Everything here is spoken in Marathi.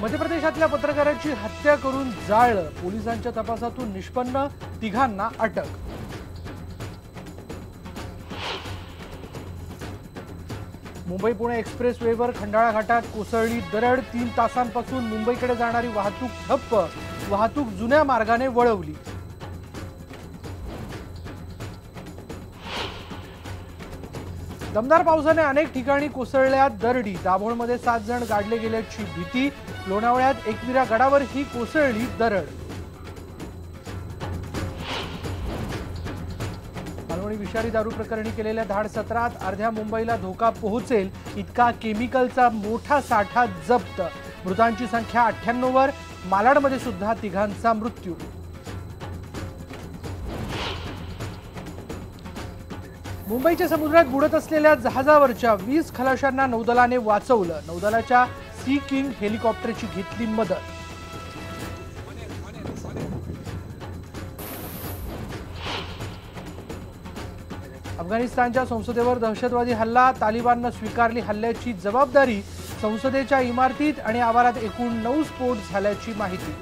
मध्य प्रदेशातल्या पत्रकाराची हत्या करून जाळलं, पोलिसांच्या तपासातून निष्पन्न, तिघांना अटक। मुंबई पुणे एक्सप्रेसवेवर खंडाळा घाटात कोसळली दरड, 3 तासांपासून मुंबईकडे जाणारी वाहतूक ठप्प, वाहतूक जुन्या मार्गाने वळवली। दमदार पावसाने अनेक ठिकाणी कोसळल्या दरडी, दाभोळमध्ये 7 जण गाडले गेल्याची भीती, लोणावळ्यात एकविरा गडावर ही कोसळली दरड। मालवणी विषारी दारू प्रकरणी केलेल्या धाड सत्रात अर्ध्या मुंबईला धोका पोहोचेल इतका केमिकलचा मोठा साठा जप्त, मृतांची संख्या 98 वर, मालाडमध्ये सुद्धा तिघांचा मृत्यू। मुंबईच्या समुद्रात बुडत असलेल्या जहाजावरच्या 20 खलाशांना नौदलाने वाचवलं, नौदलाच्या सी किंग हेलिकॉप्टरची घेतली मदत। अफगाणिस्तानच्या संसदेवर दहशतवादी हल्ला, तालिबाननं स्वीकारली हल्ल्याची जबाबदारी, संसदेच्या इमारतीत आणि आवारात एकूण 9 स्फोट झाल्याची माहिती।